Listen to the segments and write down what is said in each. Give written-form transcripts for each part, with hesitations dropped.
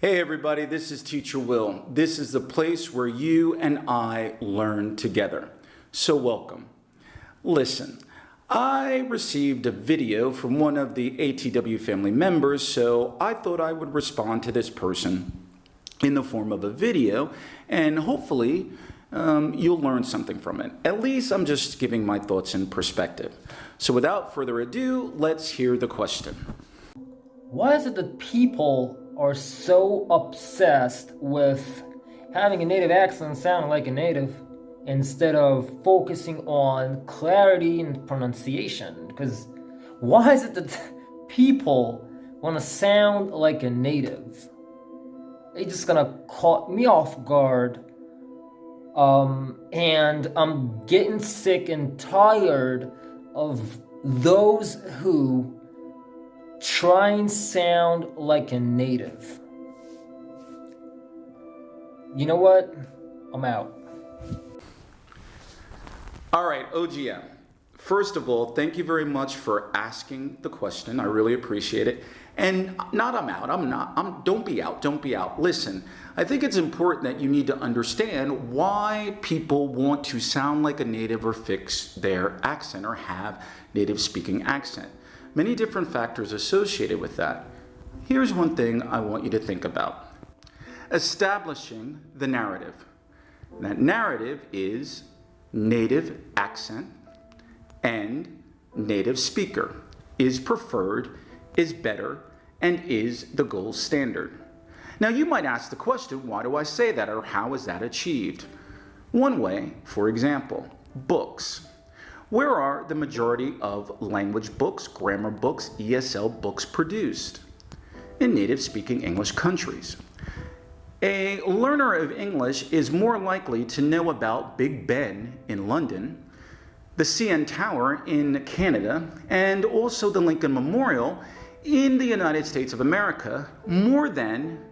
Hey everybody, this is Teacher Will. This is the place where you and I learn together. So welcome. Listen, I received a video from one of the ATW family members, so I thought I would respond to this person in the form of a video, and hopefully you'll learn something from it. At least I'm just giving my thoughts in perspective. So without further ado, let's hear the question. Why is it that people are so obsessed with having a native accent sound like a native instead of focusing on clarity and pronunciation? Because why is it that people want to sound like a native? It's just gonna caught me off guard, and I'm getting sick and tired of those who try and sound like a native. You know what? I'm out. All right, OGM. First of all, thank you very much for asking the question. I really appreciate it. And I'm out. Don't be out. Listen, I think it's important that you need to understand why people want to sound like a native or fix their accent or have native speaking accent. Many different factors associated with that. Here's one thing I want you to think about. Establishing the narrative. That narrative is native accent and native speaker is preferred, is better, and is the gold standard. Now you might ask the question, why do I say that, or how is that achieved? One way, for example, books. Where are the majority of language books, grammar books, ESL books produced? In native-speaking English countries. A learner of English is more likely to know about Big Ben in London, the CN Tower in Canada, and also the Lincoln Memorial in the United States of America more than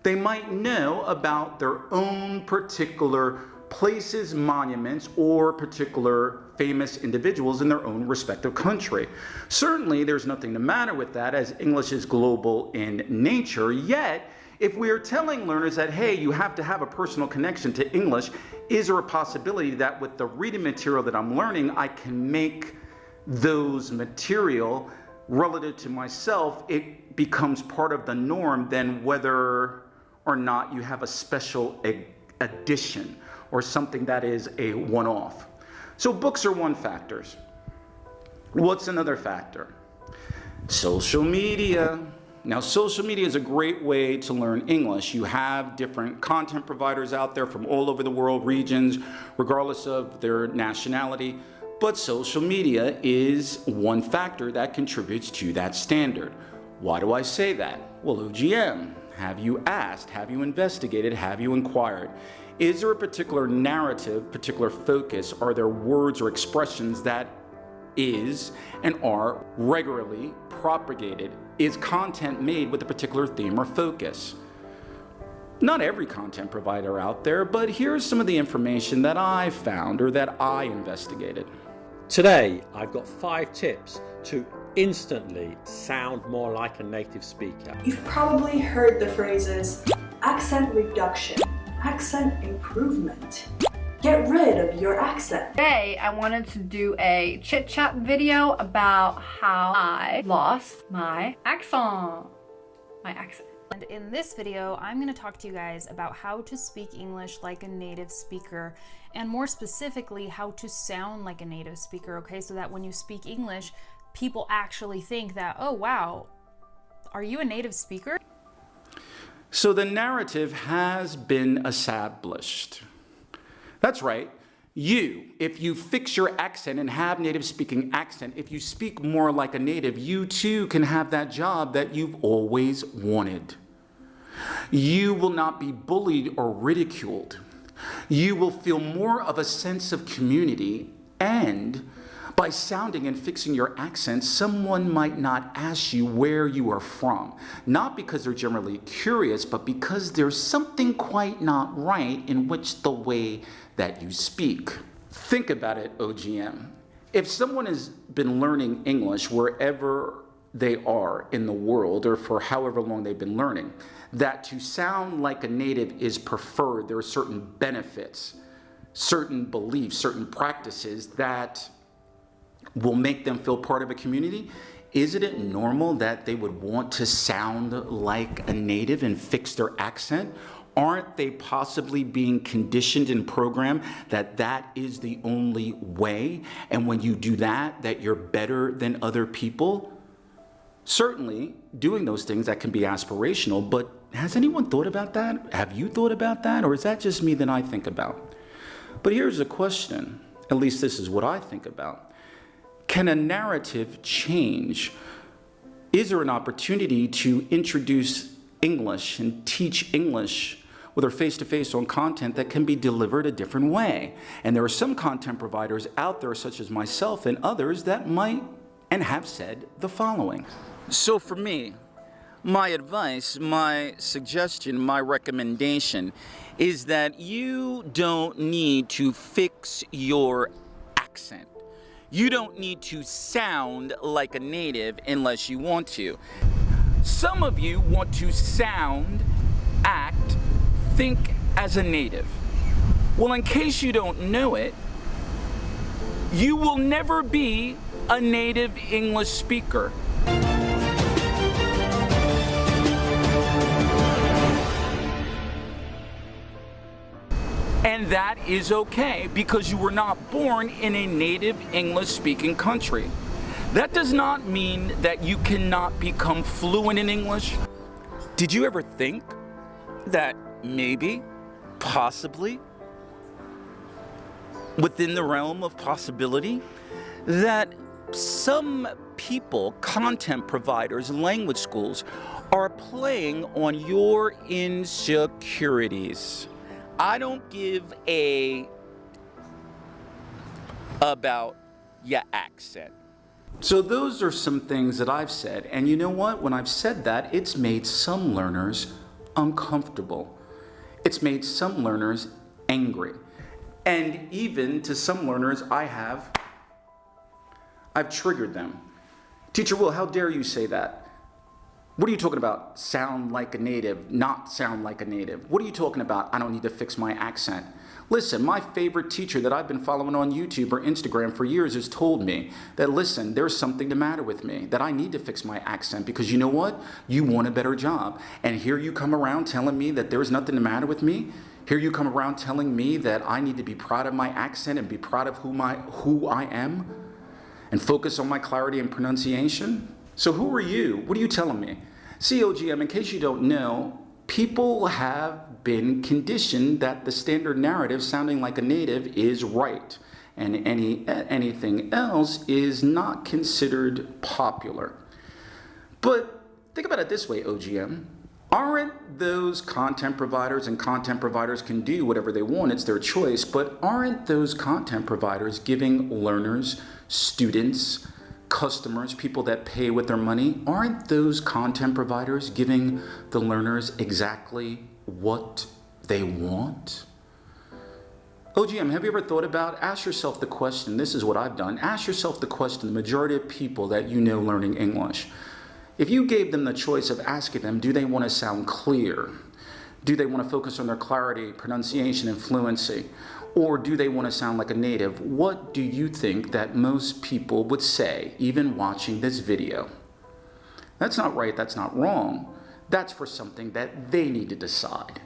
they might know about their own particular places, monuments, or particular famous individuals in their own respective country. Certainly, there's nothing the matter with that, as English is global in nature, yet if we are telling learners that, hey, you have to have a personal connection to English, is there a possibility that with the reading material that I'm learning, I can make those material relative to myself, it becomes part of the norm than whether or not you have a special edition or something that is a one-off. So books are one factor. What's another factor? Social media. Now, social media is a great way to learn English. You have different content providers out there from all over the world, regions, regardless of their nationality. But social media is one factor that contributes to that standard. Why do I say that? Well, OGM, have you asked, have you investigated, have you inquired? Is there a particular narrative, particular focus? Are there words or expressions that is and are regularly propagated? Is content made with a particular theme or focus? Not every content provider out there, but here's some of the information that I found or that I investigated. Today, I've got 5 tips to instantly sound more like a native speaker. You've probably heard the phrases accent reduction, accent improvement. Get rid of your accent. Today, I wanted to do a chit-chat video about how I lost my accent. And in this video, I'm going to talk to you guys about how to speak English like a native speaker, and more specifically, how to sound like a native speaker, okay? So that when you speak English, people actually think that, oh wow, are you a native speaker? So the narrative has been established. That's right. If you fix your accent and have native speaking accent, if you speak more like a native, you too can have that job that you've always wanted. You will not be bullied or ridiculed. You will feel more of a sense of community, and by sounding and fixing your accent, someone might not ask you where you are from. Not because they're generally curious, but because there's something quite not right in which the way that you speak. Think about it, OGM. If someone has been learning English wherever they are in the world, or for however long they've been learning, that to sound like a native is preferred. There are certain benefits, certain beliefs, certain practices that will make them feel part of a community. Isn't it normal that they would want to sound like a native and fix their accent? Aren't they possibly being conditioned and programmed that that is the only way? And when you do that, that you're better than other people? Certainly, doing those things, that can be aspirational, but has anyone thought about that? Have you thought about that? Or is that just me that I think about? But here's a question, at least this is what I think about. Can a narrative change? Is there an opportunity to introduce English and teach English, whether face-to-face on content that can be delivered a different way? And there are some content providers out there, such as myself and others, that might and have said the following. So for me, my advice, my suggestion, my recommendation is that you don't need to fix your accent. You don't need to sound like a native unless you want to. Some of you want to sound, act, think as a native. Well, in case you don't know it, you will never be a native English speaker. And that is okay, because you were not born in a native English-speaking country. That does not mean that you cannot become fluent in English. Did you ever think that maybe, possibly, within the realm of possibility, that some people, content providers, language schools, are playing on your insecurities? I don't give a about your accent. So those are some things that I've said, and you know what? When I've said that, it's made some learners uncomfortable. It's made some learners angry. And even to some learners, I've triggered them. Teacher Will, how dare you say that? What are you talking about? Sound like a native, not sound like a native. What are you talking about? I don't need to fix my accent. Listen, my favorite teacher that I've been following on YouTube or Instagram for years has told me that, listen, there's something the matter with me, that I need to fix my accent, because you know what? You want a better job. And here you come around telling me that there's nothing the matter with me. Here you come around telling me that I need to be proud of my accent and be proud of who I am and focus on my clarity and pronunciation. So who are you? What are you telling me? See, OGM, in case you don't know, people have been conditioned that the standard narrative sounding like a native is right, and anything else is not considered popular. But think about it this way, OGM. Aren't those content providers, and content providers can do whatever they want, it's their choice, but aren't those content providers giving learners, students, customers, people that pay with their money, aren't those content providers giving the learners exactly what they want? OGM, have you ever thought about, ask yourself the question, this is what I've done, ask yourself the question, the majority of people that you know learning English, if you gave them the choice of asking them, do they want to sound clear? Do they want to focus on their clarity, pronunciation, and fluency? Or do they want to sound like a native? What do you think that most people would say, even watching this video? That's not right, that's not wrong. That's for something that they need to decide.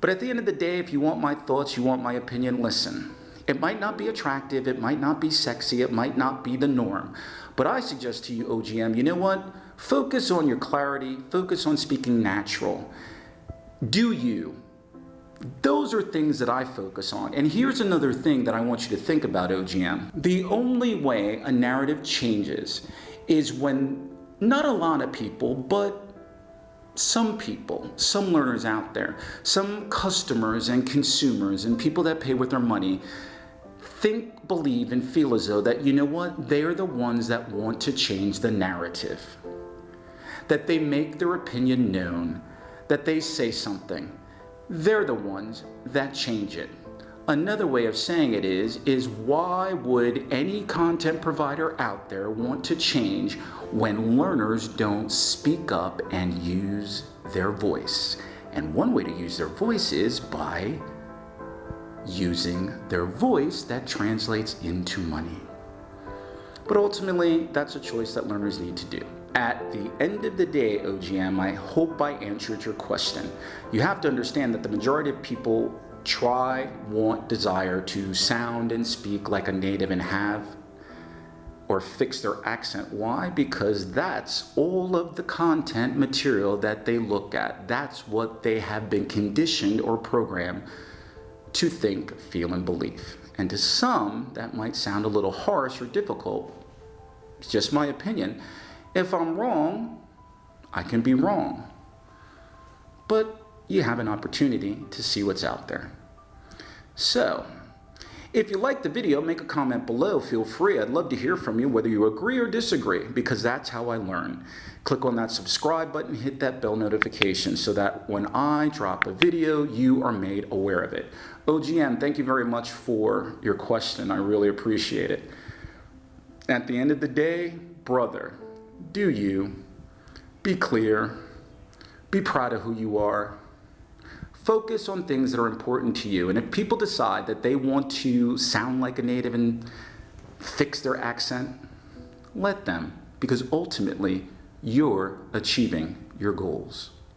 But at the end of the day, if you want my thoughts, you want my opinion, listen. It might not be attractive, it might not be sexy, it might not be the norm. But I suggest to you, OGM, you know what? Focus on your clarity, focus on speaking natural. Do you? Those are things that I focus on. And here's another thing that I want you to think about, OGM. The only way a narrative changes is when not a lot of people, but some people, some learners out there, some customers and consumers and people that pay with their money think, believe, and feel as though that, you know what, they're the ones that want to change the narrative. That they make their opinion known, that they say something. They're the ones that change it. Another way of saying it is why would any content provider out there want to change when learners don't speak up and use their voice? And one way to use their voice is by using their voice that translates into money. But ultimately, that's a choice that learners need to do. At the end of the day, OGM, I hope I answered your question. You have to understand that the majority of people try, want, desire to sound and speak like a native and have or fix their accent. Why? Because that's all of the content material that they look at. That's what they have been conditioned or programmed to think, feel, and believe. And to some, that might sound a little harsh or difficult. It's just my opinion. If I'm wrong, I can be wrong. But you have an opportunity to see what's out there. So, if you like the video, make a comment below. Feel free. I'd love to hear from you, whether you agree or disagree, because that's how I learn. Click on that subscribe button, hit that bell notification so that when I drop a video, you are made aware of it. OGM, thank you very much for your question. I really appreciate it. At the end of the day, brother, do you be clear, be proud of who you are. Focus on things that are important to you. And if people decide that they want to sound like a native and fix their accent, let them, because ultimately you're achieving your goals.